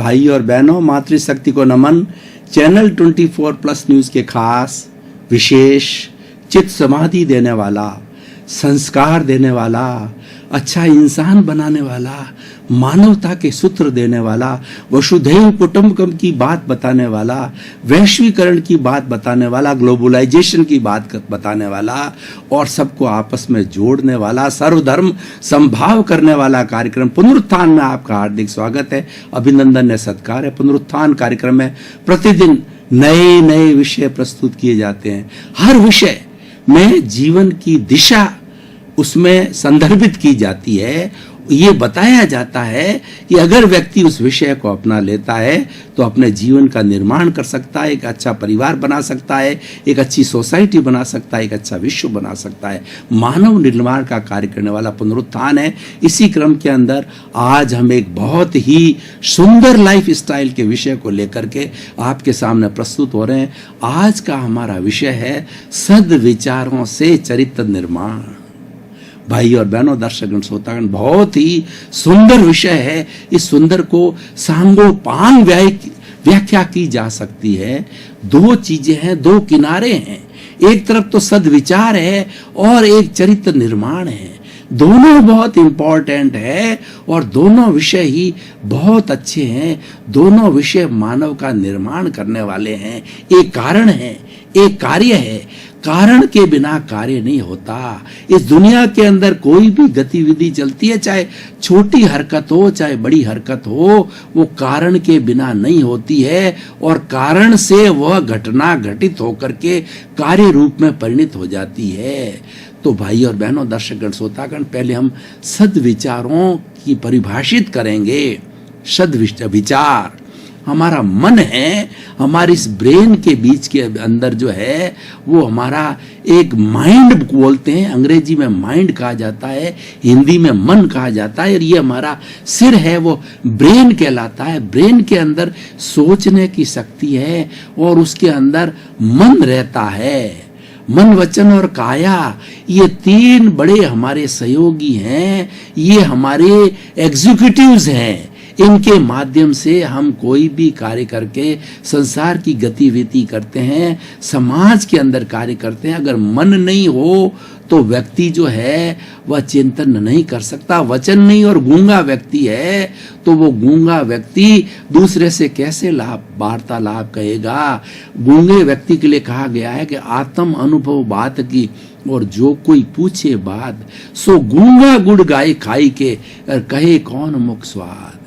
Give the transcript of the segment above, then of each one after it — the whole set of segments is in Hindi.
भाई और बहनों, मातृशक्ति को नमन। चैनल 24+ न्यूज के खास विशेष चित्त समाधि देने वाला, संस्कार देने वाला, अच्छा इंसान बनाने वाला, मानवता के सूत्र देने वाला, वसुधैव कुटुंबकम की बात बताने वाला, वैश्वीकरण की बात बताने वाला, ग्लोबलाइजेशन की बात बताने वाला और सबको आपस में जोड़ने वाला, सर्वधर्म संभाव करने वाला कार्यक्रम पुनरुत्थान में आपका हार्दिक स्वागत है, अभिनंदन है, सत्कार है। पुनरुत्थान कार्यक्रम में प्रतिदिन नए नए विषय प्रस्तुत किए जाते हैं। हर विषय में जीवन की दिशा उसमें संदर्भित की जाती है। ये बताया जाता है कि अगर व्यक्ति उस विषय को अपना लेता है तो अपने जीवन का निर्माण कर सकता है, एक अच्छा परिवार बना सकता है, एक अच्छी सोसाइटी बना सकता है, एक अच्छा विश्व बना सकता है। मानव निर्माण का कार्य करने वाला पुनरुत्थान है। इसी क्रम के अंदर आज हम एक बहुत ही सुंदर लाइफ स्टाइल के विषय को लेकर के आपके सामने प्रस्तुत हो रहे हैं। आज का हमारा विषय है सद्विचारों से चरित्र निर्माण। भाई और बहनों, दर्शकगण, श्रोतागण, बहुत ही सुंदर विषय है। इस सुंदर को सांगोपांग व्याख्या की जा सकती है। दो चीजें हैं, दो किनारे हैं। एक तरफ तो सद्विचार है और एक चरित्र निर्माण है। दोनों बहुत इंपॉर्टेंट है और दोनों विषय ही बहुत अच्छे हैं। दोनों विषय मानव का निर्माण करने वाले हैं। एक कारण है, एक कार्य है। कारण के बिना कार्य नहीं होता। इस दुनिया के अंदर कोई भी गतिविधि चलती है, चाहे छोटी हरकत हो चाहे बड़ी हरकत हो, वो कारण के बिना नहीं होती है और कारण से वह घटना घटित होकर के कार्य रूप में परिणित हो जाती है। तो भाई और बहनों, दर्शकगण, श्रोतागण, पहले हम सद्विचारों की परिभाषित करेंगे। सद्विचार हमारा मन है, हमारी इस ब्रेन के बीच के अंदर जो है वो हमारा एक माइंड बोलते हैं। अंग्रेजी में माइंड कहा जाता है, हिंदी में मन कहा जाता है। और ये हमारा सिर है, वो ब्रेन कहलाता है। ब्रेन के अंदर सोचने की शक्ति है और उसके अंदर मन रहता है। मन, वचन और काया, ये तीन बड़े हमारे सहयोगी हैं। ये हमारे एग्जीक्यूटिव्स हैं। इनके माध्यम से हम कोई भी कार्य करके संसार की गतिविधि करते हैं, समाज के अंदर कार्य करते हैं। अगर मन नहीं हो तो व्यक्ति जो है वह चिंतन नहीं कर सकता। वचन नहीं और गूंगा व्यक्ति है तो वो गूंगा व्यक्ति दूसरे से कैसे वार्तालाप कहेगा। गूंगे व्यक्ति के लिए कहा गया है कि आत्म अनुभव बात की और जो कोई पूछे बात, सो गूंगा गुड़ गाय खाई के और कहे कौन मुख स्वाद।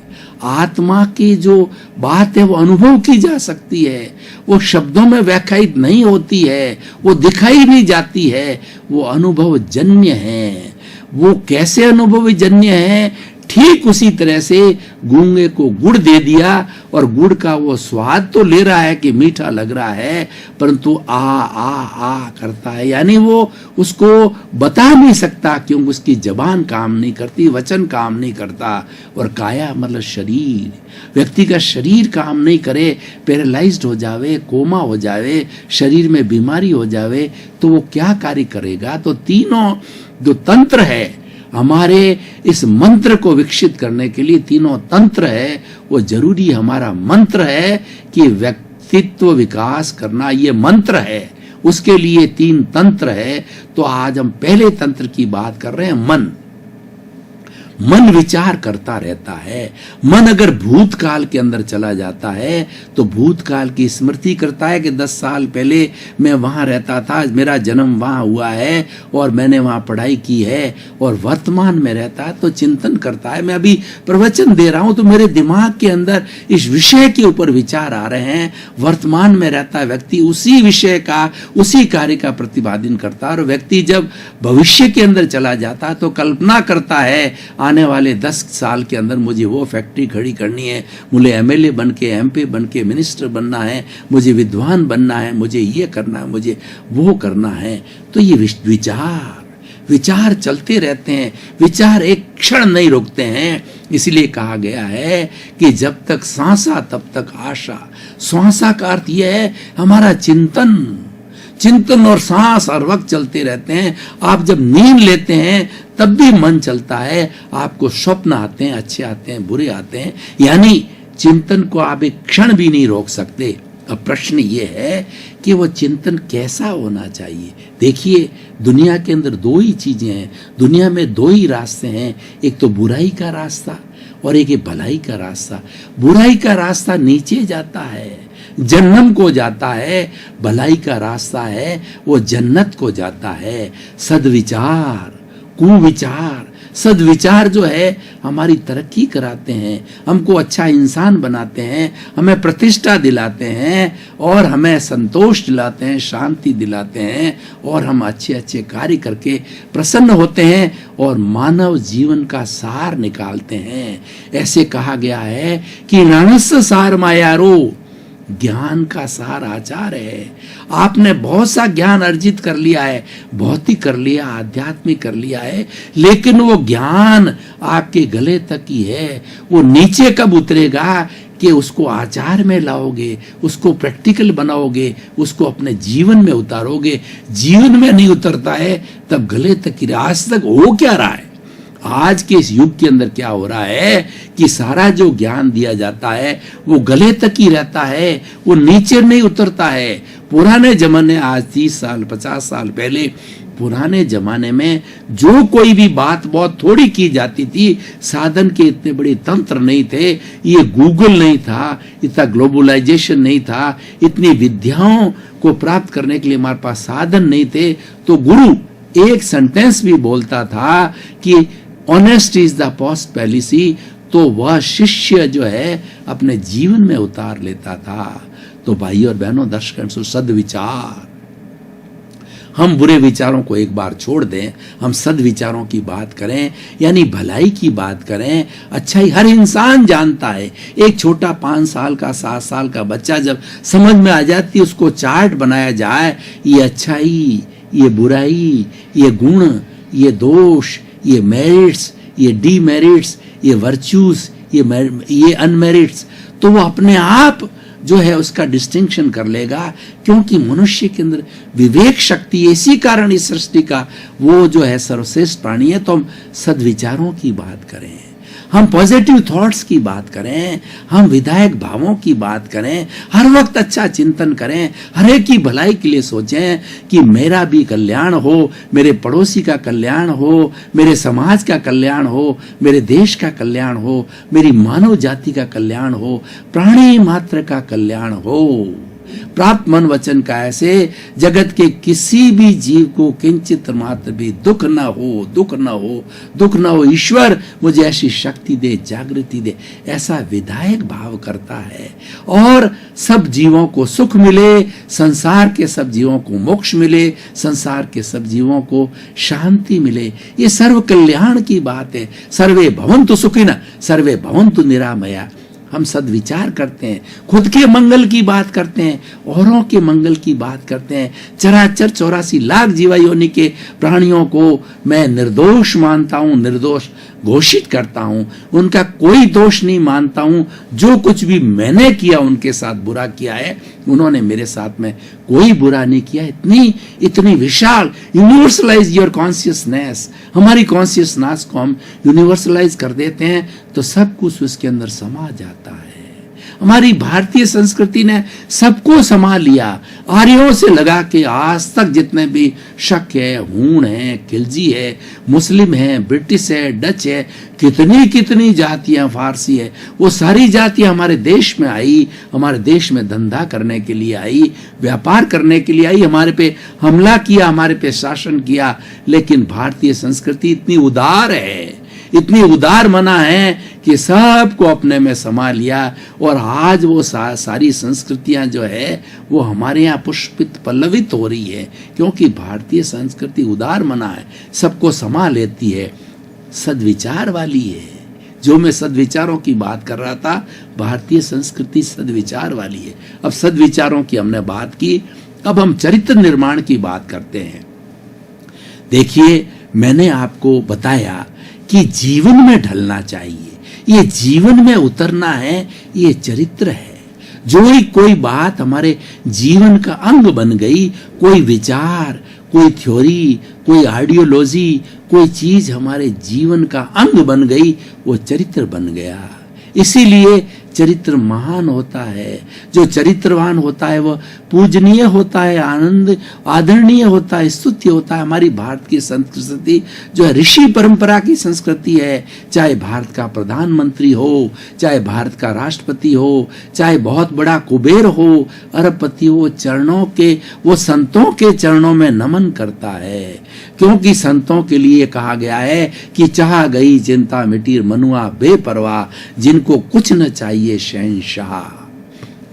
आत्मा की जो बात है वो अनुभव की जा सकती है, वो शब्दों में व्याख्यायित नहीं होती है, वो दिखाई नहीं जाती है, वो अनुभव जन्य है। वो कैसे अनुभव जन्य है? ठीक उसी तरह से गूंगे को गुड़ दे दिया और गुड़ का वो स्वाद तो ले रहा है कि मीठा लग रहा है, परंतु आ आ आ करता है, यानी वो उसको बता नहीं सकता क्योंकि उसकी जबान काम नहीं करती, वचन काम नहीं करता। और काया मतलब शरीर, व्यक्ति का शरीर काम नहीं करे, पैरालाइज्ड हो जावे, कोमा हो जावे, शरीर में बीमारी हो जावे तो वो क्या कार्य करेगा? तो तीनों जो तंत्र है हमारे इस मंत्र को विकसित करने के लिए, तीनों तंत्र है वो जरूरी हमारा मंत्र है कि व्यक्तित्व विकास करना, ये मंत्र है। उसके लिए तीन तंत्र है। तो आज हम पहले तंत्र की बात कर रहे हैं, मन। मन विचार करता रहता है। मन अगर भूतकाल के अंदर चला जाता है तो भूतकाल की स्मृति करता है कि 10 साल पहले मैं वहां रहता था, मेरा जन्म वहां हुआ है और मैंने वहां पढ़ाई की है। और वर्तमान में रहता है तो चिंतन करता है। मैं अभी प्रवचन दे रहा हूं तो मेरे दिमाग के अंदर इस विषय के ऊपर विचार आ रहे हैं। वर्तमान में रहता है व्यक्ति, उसी विषय का, उसी कार्य का प्रतिपादन करता है। और व्यक्ति जब भविष्य के अंदर चला जाता है तो कल्पना करता है आने वाले 10 साल के अंदर मुझे वो फैक्ट्री खड़ी करनी है, मुझे एमएलए बन के, एमपी बन के, मिनिस्टर बनना है, मुझे विद्वान बनना है, मुझे ये करना है, मुझे वो करना है। तो ये विचार चलते रहते हैं। विचार एक क्षण नहीं रुकते हैं। इसलिए कहा गया है कि जब तक सांसा तब तक आशा। सांसा का अर्थ यह है हमारा चिंतन और सांस हर वक्त चलते रहते हैं। आप जब नींद लेते हैं तब भी मन चलता है। आपको स्वप्न आते हैं, अच्छे आते हैं, बुरे आते हैं, यानी चिंतन को आप एक क्षण भी नहीं रोक सकते। अब प्रश्न ये है कि वो चिंतन कैसा होना चाहिए। देखिए, दुनिया के अंदर दो ही चीजें हैं, दुनिया में दो ही रास्ते हैं, एक तो बुराई का रास्ता और एक है भलाई का रास्ता। बुराई का रास्ता नीचे जाता है, जन्नम को जाता है, भलाई का रास्ता है वो जन्नत को जाता है। सद्विचार, कुविचार, सद्विचार जो है हमारी तरक्की कराते हैं, हमको अच्छा इंसान बनाते हैं, हमें प्रतिष्ठा दिलाते हैं और हमें संतोष दिलाते हैं, शांति दिलाते हैं और हम अच्छे अच्छे कार्य करके प्रसन्न होते हैं और मानव जीवन का सार निकालते हैं। ऐसे कहा गया है कि रणस्य सार मायारो, ज्ञान का सार आचार है। आपने बहुत सा ज्ञान अर्जित कर लिया है, भौतिक कर लिया, आध्यात्मिक कर लिया है, लेकिन वो ज्ञान आपके गले तक ही है। वो नीचे कब उतरेगा कि उसको आचार में लाओगे, उसको प्रैक्टिकल बनाओगे, उसको अपने जीवन में उतारोगे। जीवन में नहीं उतरता है तब गले तक ही। आज तक हो क्या रहा है, आज के इस युग के अंदर क्या हो रहा है कि सारा जो ज्ञान दिया जाता है वो गले तक ही रहता है, वो नीचे नहीं उतरता है। पुराने जमाने, आज 30 साल 50 साल पहले, पुराने जमाने में जो कोई भी बात बहुत थोड़ी की जाती थी, साधन के इतने बड़े तंत्र नहीं थे, ये गूगल नहीं था, इतना ग्लोबलाइजेशन नहीं था, इतनी विद्याओं को प्राप्त करने के लिए हमारे पास साधन नहीं थे, तो गुरु एक सेंटेंस भी बोलता था कि honest is the post policy, तो वह शिष्य जो है अपने जीवन में उतार लेता था। तो भाई और बहनों, दर्शकों, सद्विचार, हम बुरे विचारों को एक बार छोड़ दें, हम सद्विचारों की बात करें, यानी भलाई की बात करें। अच्छाई हर इंसान जानता है। एक छोटा 5 साल का 7 साल का बच्चा जब समझ में आ जाती है, उसको चार्ट बनाया जाए, ये अच्छाई, ये बुराई, ये गुण, ये दोष, ये मेरिट्स, ये डीमेरिट्स, ये वर्च्यूज, ये अनमेरिट्स, तो वो अपने आप जो है उसका डिस्टिंक्शन कर लेगा। क्योंकि मनुष्य के अंदर विवेक शक्ति, इसी कारण इस सृष्टि का वो जो है सर्वश्रेष्ठ प्राणी है। तो हम सद्विचारों की बात करें, हम पॉजिटिव थॉट्स की बात करें, हम विधायक भावों की बात करें, हर वक्त अच्छा चिंतन करें, हर एक की भलाई के लिए सोचें कि मेरा भी कल्याण हो, मेरे पड़ोसी का कल्याण हो, मेरे समाज का कल्याण हो, मेरे देश का कल्याण हो, मेरी मानव जाति का कल्याण हो, प्राणी मात्र का कल्याण हो। प्राप्त मन वचन का ऐसे जगत के किसी भी जीव को किंचित मात्र भी दुख न हो, दुख न हो, दुख न हो। ईश्वर मुझे ऐसी शक्ति दे, जागृति दे, ऐसा विधायक भाव करता है और सब जीवों को सुख मिले, संसार के सब जीवों को मोक्ष मिले, संसार के सब जीवों को शांति मिले। ये सर्व कल्याण की बात है। सर्वे भवन्तु सुखिनः, सर्वे भवन्तु निरामया। हम सद्विचार करते हैं, खुद के मंगल की बात करते हैं, औरों के मंगल की बात करते हैं। चराचर 84 लाख जीवा योनि के प्राणियों को मैं निर्दोष मानता हूं, निर्दोष घोषित करता हूं, उनका कोई दोष नहीं मानता हूं। जो कुछ भी मैंने किया, उनके साथ बुरा किया है, उन्होंने मेरे साथ में कोई बुरा नहीं किया। इतनी विशाल, यूनिवर्सलाइज योर कॉन्शियसनेस, हमारी कॉन्शियसनेस को हम यूनिवर्सलाइज कर देते हैं तो सब कुछ उसके अंदर समा जाता है। हमारी भारतीय संस्कृति ने सबको समा लिया, आर्यों से लगा के आज तक जितने भी शक है, हूण है, खिलजी है, मुस्लिम है, ब्रिटिश है, डच है, कितनी कितनी जातियां, फारसी है, वो सारी जातियां हमारे देश में आई, हमारे देश में धंधा करने के लिए आई, व्यापार करने के लिए आई, हमारे पे हमला किया, हमारे पे शासन किया। लेकिन भारतीय संस्कृति इतनी उदार है, इतनी उदार मना है कि सबको अपने में समा लिया और आज वो सारी संस्कृतियां जो है वो हमारे यहाँ पुष्पित पल्लवित हो रही है, क्योंकि भारतीय संस्कृति उदार मना है, सबको समा लेती है, सद्विचार वाली है। जो मैं सद्विचारों की बात कर रहा था, भारतीय संस्कृति सद्विचार वाली है। अब सद्विचारों की हमने बात की, अब हम चरित्र निर्माण की बात करते हैं। देखिए, मैंने आपको बताया कि जीवन में ढलना चाहिए, ये जीवन में उतरना है, ये चरित्र है। जो ही कोई बात हमारे जीवन का अंग बन गई, कोई विचार, कोई थ्योरी, कोई आइडियोलॉजी, कोई चीज हमारे जीवन का अंग बन गई, वो चरित्र बन गया। इसीलिए चरित्र महान होता है, जो चरित्रवान होता है वह पूजनीय होता है, आनंद आदरणीय होता है, स्तुत्य होता है। हमारी भारत की संस्कृति जो है ऋषि परंपरा की संस्कृति है, चाहे भारत का प्रधानमंत्री हो, चाहे भारत का राष्ट्रपति हो, चाहे बहुत बड़ा कुबेर हो, अरबपति हो, चरणों के वो संतों के चरणों में नमन करता है, क्योंकि संतों के लिए कहा गया है कि चाह गई चिंता मिटी मनुआ बेपरवाह, जिनको कुछ न चाहिए शहंशाह।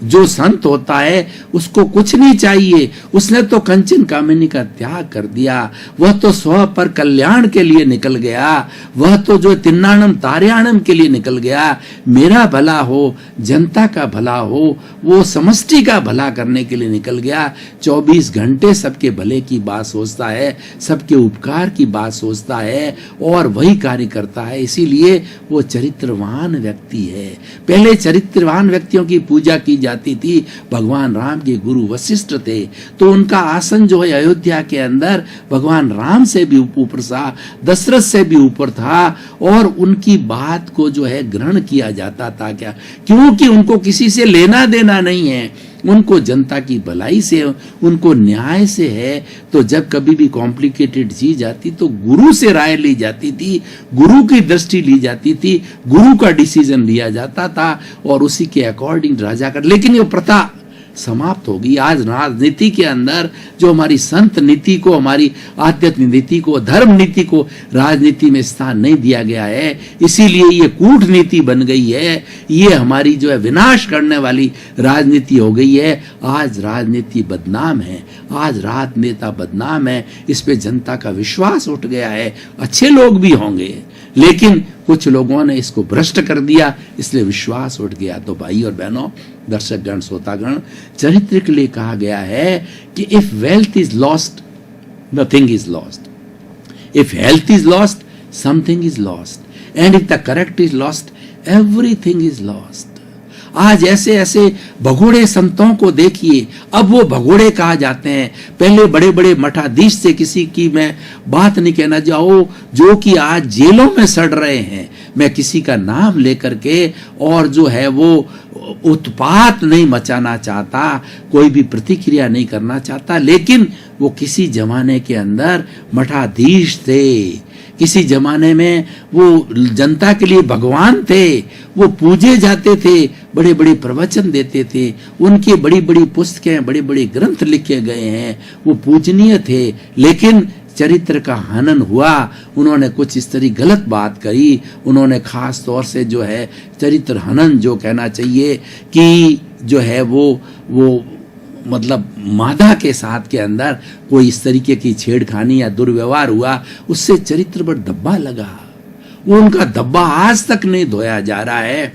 जो संत होता है उसको कुछ नहीं चाहिए, उसने तो कंचन कामिनी का त्याग कर दिया, वह तो स्व पर कल्याण के लिए निकल गया, वह तो जो तिन्नाणम तार्याणम के लिए निकल गया। मेरा भला हो, जनता का भला हो, वो समष्टि का भला करने के लिए निकल गया। 24 घंटे सबके भले की बात सोचता है, सबके उपकार की बात सोचता है और वही कार्य करता है, इसीलिए वो चरित्रवान व्यक्ति है। पहले चरित्रवान व्यक्तियों की पूजा की जाती थी। भगवान राम के गुरु वशिष्ठ थे, तो उनका आसन जो है अयोध्या के अंदर भगवान राम से भी ऊपर था, दशरथ से भी ऊपर था, और उनकी बात को जो है ग्रहण किया जाता था। क्या? क्योंकि उनको किसी से लेना देना नहीं है, उनको जनता की भलाई से, उनको न्याय से है। तो जब कभी भी कॉम्प्लिकेटेड चीज आती तो गुरु से राय ली जाती थी, गुरु की दृष्टि ली जाती थी, गुरु का डिसीजन लिया जाता था और उसी के अकॉर्डिंग राजा कर। लेकिन ये प्रथा समाप्त होगी। आज राजनीति के अंदर जो हमारी संत नीति को, हमारी आध्यात्मिक नीति को, धर्म नीति को राजनीति में स्थान नहीं दिया गया है, इसीलिए ये कूटनीति बन गई है, ये हमारी जो है विनाश करने वाली राजनीति हो गई है। आज राजनीति बदनाम है, आज राजनेता बदनाम है, इस पे जनता का विश्वास उठ गया है। अच्छे लोग भी होंगे, लेकिन कुछ लोगों ने इसको भ्रष्ट कर दिया, इसलिए विश्वास उठ गया। तो भाई और बहनों, दर्शकगण, श्रोतागण, चरित्र के लिए कहा गया है कि if wealth is lost, nothing is lost, if health is lost, something is lost, and if the correct is lost, everything is lost. आज ऐसे ऐसे भगोड़े संतों को देखिए, अब वो भगोड़े कहा जाते हैं। पहले बड़े बड़े मठाधीश से, किसी की मैं बात नहीं कहना जाओ, जो कि आज जेलों में सड़ रहे हैं, मैं किसी का नाम लेकर के और जो है वो उत्पात नहीं मचाना चाहता, कोई भी प्रतिक्रिया नहीं करना चाहता, लेकिन वो किसी जमाने के अंदर मठाधीश थे, किसी जमाने में वो जनता के लिए भगवान थे, वो पूजे जाते थे, बड़े बड़े प्रवचन देते थे, उनकी बड़ी बड़ी पुस्तकें, बड़े बड़े ग्रंथ लिखे गए हैं, वो पूजनीय थे। लेकिन चरित्र का हनन हुआ, उन्होंने कुछ इस तरह गलत बात करी, उन्होंने खास तौर से जो है चरित्र हनन जो कहना चाहिए कि जो है वो मतलब मादा के साथ के अंदर कोई इस तरीके की छेड़खानी या दुर्व्यवहार हुआ, उससे चरित्र पर धब्बा लगा। वो उनका धब्बा आज तक नहीं धोया जा रहा है।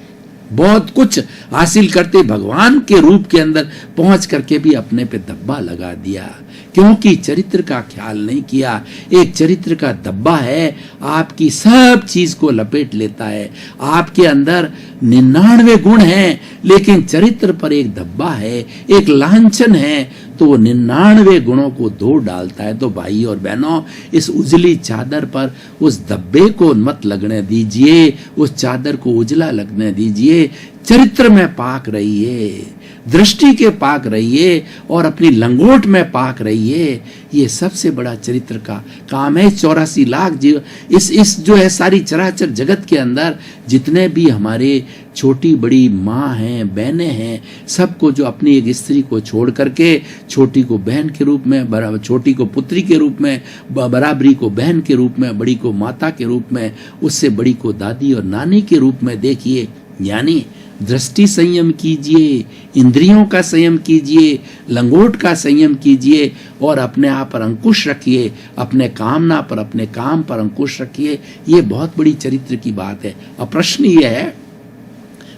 बहुत कुछ हासिल करते भगवान के रूप के अंदर पहुंच करके भी अपने पे धब्बा लगा दिया, क्योंकि चरित्र का ख्याल नहीं किया। एक चरित्र का धब्बा है, आपकी सब चीज को लपेट लेता है। आपके अंदर 99 गुण हैं, लेकिन चरित्र पर एक धब्बा है, एक लांछन है, तो वो 99 गुणों को धो डालता है। तो भाई और बहनों, इस उजली चादर पर उस धब्बे को मत लगने दीजिए, उस चादर को उजला लगने दीजिए। चरित्र में पाक रहिए, दृष्टि के पाक रहिए और अपनी लंगोट में पाक रहिए। ये सबसे बड़ा चरित्र का काम है। 84 लाख जीव, इस जो है सारी चराचर जगत के अंदर जितने भी हमारे छोटी बड़ी माँ हैं, बहनें हैं, सबको जो अपनी एक स्त्री को छोड़ करके छोटी को बहन के रूप में, छोटी को पुत्री के रूप में, बराबरी को बहन के रूप में, बड़ी को माता के रूप में, उससे बड़ी को दादी और नानी के रूप में देखिए। यानी दृष्टि संयम कीजिए, इंद्रियों का संयम कीजिए, लंगोट का संयम कीजिए और अपने आप पर अंकुश रखिए, अपने कामना पर, अपने काम पर अंकुश रखिए। ये बहुत बड़ी चरित्र की बात है। अब प्रश्न ये है,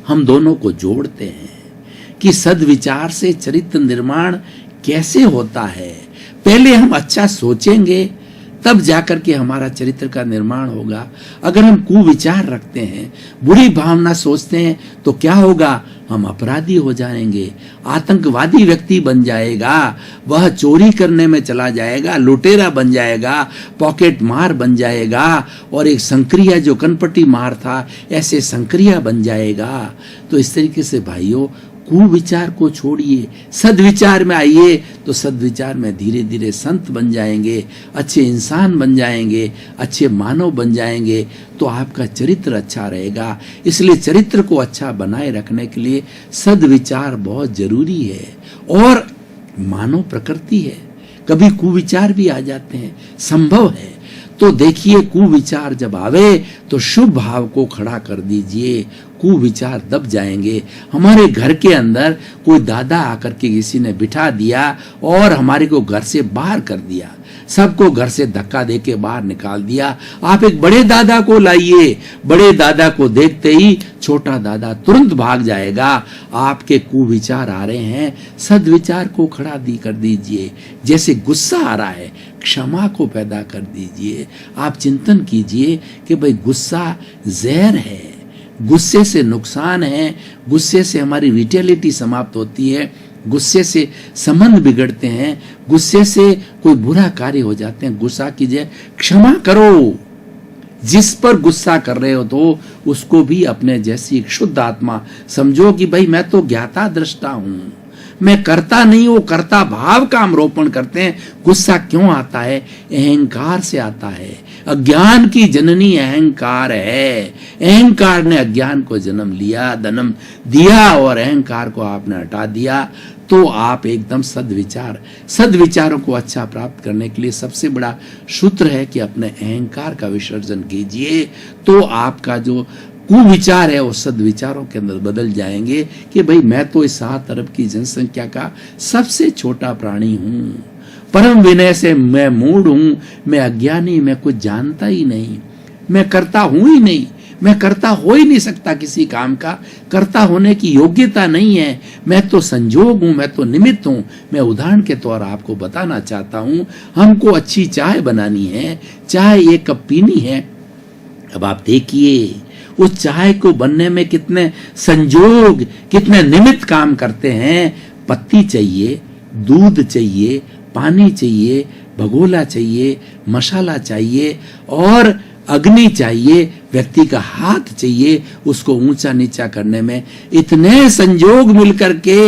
हम दोनों को जोड़ते हैं कि सद्विचार से चरित्र निर्माण कैसे होता है। पहले हम अच्छा सोचेंगे, तब जाकर के हमारा चरित्र का निर्माण होगा। अगर हम कुविचार रखते हैं, बुरी भावना सोचते हैं, तो क्या होगा? हम अपराधी हो जाएंगे, आतंकवादी व्यक्ति बन जाएगा, वह चोरी करने में चला जाएगा, लुटेरा बन जाएगा, पॉकेट मार बन जाएगा, और एक संक्रिया जो कनपटी मार था ऐसे संक्रिया बन जाएगा। तो इस तरीके से भाइयों, कुविचार को छोड़िए, सद्विचार में आइए, तो सद्विचार में धीरे धीरे संत बन जाएंगे, अच्छे इंसान बन जाएंगे, अच्छे मानव बन जाएंगे, तो आपका चरित्र अच्छा रहेगा। इसलिए चरित्र को अच्छा बनाए रखने के लिए सद्विचार बहुत जरूरी है। और मानव प्रकृति है, कभी कुविचार भी आ जाते हैं, संभव है। तो देखिए, कुविचार जब आवे तो शुभ भाव को खड़ा कर दीजिए, कुविचार दब जाएंगे। हमारे घर के अंदर कोई दादा आकर के किसी ने बिठा दिया और हमारे को घर से बाहर कर दिया, सबको घर से धक्का देके बाहर निकाल दिया। आप एक बड़े दादा को लाइए, बड़े दादा को देखते ही छोटा दादा तुरंत भाग जाएगा। आपके कुविचार आ रहे हैं, सद्विचार को खड़ा कर दीजिए। जैसे गुस्सा आ रहा है, क्षमा को पैदा कर दीजिए। आप चिंतन कीजिए कि भाई गुस्सा जहर है, गुस्से से नुकसान है, गुस्से से हमारी विटेलिटी समाप्त होती है, गुस्से से संबंध बिगड़ते हैं, गुस्से से कोई बुरा कार्य हो जाते हैं। गुस्सा कीजिए, क्षमा करो। जिस पर गुस्सा कर रहे हो तो उसको भी अपने जैसी एक शुद्ध आत्मा समझो कि भाई मैं तो ज्ञाता दृष्टा हूं, मैं करता नहीं हूं, करता भाव का हम रोपण करते हैं। गुस्सा क्यों आता है? अहंकार से आता है। अज्ञान की जननी अहंकार है। अहंकार ने अज्ञान को जन्म दिया और अहंकार को आपने हटा दिया। तो आप एकदम सद्विचारों को अच्छा प्राप्त करने के लिए सबसे बड़ा सूत्र है कि अपने अहंकार का विसर्जन कीजिए। तो आपका जो कुविचार है वो सद्विचारों के अंदर बदल जाएंगे कि भाई मैं तो इस 7 अरब की जनसंख्या का सबसे छोटा प्राणी हूं, परम विनय से मैं मूढ़ हूं, मैं अज्ञानी, मैं कुछ जानता ही नहीं, मैं करता हूं ही नहीं, मैं करता हो ही नहीं सकता किसी काम का, करता होने की योग्यता नहीं है, मैं तो संजोग हूं, मैं तो निमित्त हूं। मैं उदाहरण के तौर आपको बताना चाहता हूं, हमको अच्छी चाय बनानी है, चाय 1 कप पीनी है। अब आप देखिए उस चाय को बनने में कितने संजोग, कितने निमित्त काम करते हैं। पत्ती चाहिए, दूध चाहिए, पानी चाहिए, भगोला चाहिए, मसाला चाहिए और अग्नि चाहिए, व्यक्ति का हाथ चाहिए उसको ऊंचा नीचा करने में। इतने संजोग मिलकर के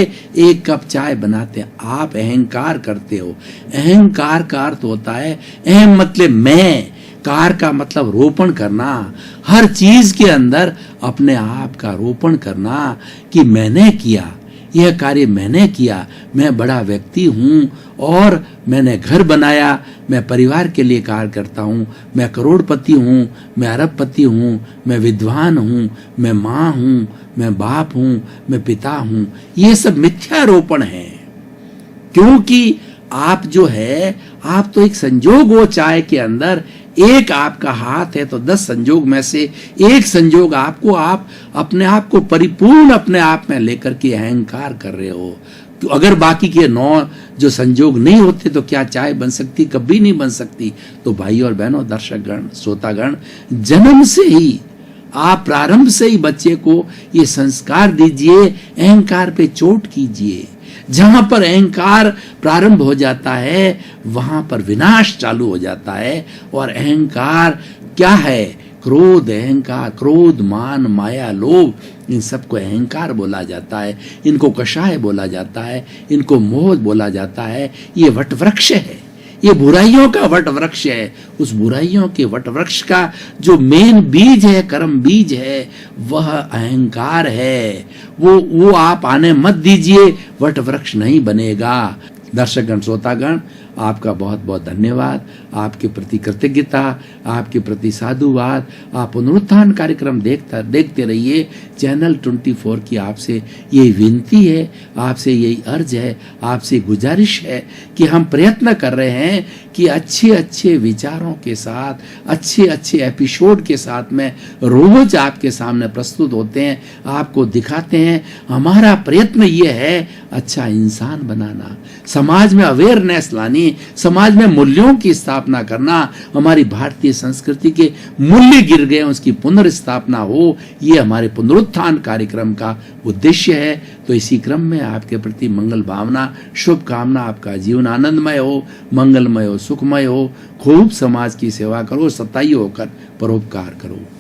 1 कप चाय बनाते हैं। आप अहंकार करते हो। अहंकार का अर्थ होता है, अहम मतलब मैं, कार का मतलब रोपण करना, हर चीज के अंदर अपने आप का रोपण करना कि मैंने किया, यह कार्य मैंने किया, मैं बड़ा व्यक्ति हूं और मैंने घर बनाया, मैं परिवार के लिए कार्य करता हूं, मैं करोड़पति हूं, मैं अरबपति हूं, मैं विद्वान हूं, मैं माँ हूं, मैं बाप हूं, मैं पिता हूं। ये सब मिथ्यारोपण है। क्योंकि आप जो है, आप तो एक संजोग हो चाय के अंदर। एक आपका हाथ है तो 10 संजोग में से एक संजोग आपको, आप अपने आप को परिपूर्ण अपने आप में लेकर के अहंकार कर रहे हो। तो अगर बाकी के 9 जो संजोग नहीं होते तो क्या चाय बन सकती? कभी नहीं बन सकती। तो भाई और बहनों, दर्शकगण, श्रोतागण, जन्म से ही आप प्रारंभ से ही बच्चे को ये संस्कार दीजिए, अहंकार पे चोट कीजिए। जहां पर अहंकार प्रारंभ हो जाता है वहां पर विनाश चालू हो जाता है। और अहंकार क्या है? क्रोध, अहंकार, क्रोध, मान, माया, लोभ, इन सबको अहंकार बोला जाता है। इनको कषाय बोला जाता है, इनको मोह बोला जाता है। ये वटवृक्ष है, ये बुराइयों का वटवृक्ष है। उस बुराइयों के वटवृक्ष का जो मेन बीज है, कर्म बीज है, वह अहंकार है। वो आप आने मत दीजिए, वटवृक्ष नहीं बनेगा। दर्शकगण, श्रोतागण, आपका बहुत बहुत धन्यवाद, आपके प्रति कृतज्ञता, आपके प्रति साधुवाद। आप पुनरुत्थान कार्यक्रम देखते रहिए। चैनल 24 की आपसे यही विनती है, आपसे यही अर्ज है, आपसे गुजारिश है कि हम प्रयत्न कर रहे हैं कि अच्छे अच्छे विचारों के साथ, अच्छे अच्छे एपिसोड के साथ में रोज आपके सामने प्रस्तुत होते हैं, आपको दिखाते हैं। हमारा प्रयत्न ये है अच्छा इंसान बनाना, समाज में अवेयरनेस लानी, नहीं, समाज में मूल्यों की स्थापना करना, हमारी भारतीय संस्कृति के मूल्य गिर गए उसकी पुनर्स्थापना हो, ये हमारे पुनरुत्थान कार्यक्रम का उद्देश्य है। तो इसी क्रम में आपके प्रति मंगल भावना, शुभकामना, आपका जीवन आनंदमय हो, मंगलमय हो, सुखमय हो, खूब समाज की सेवा करो, सताई होकर परोपकार करो।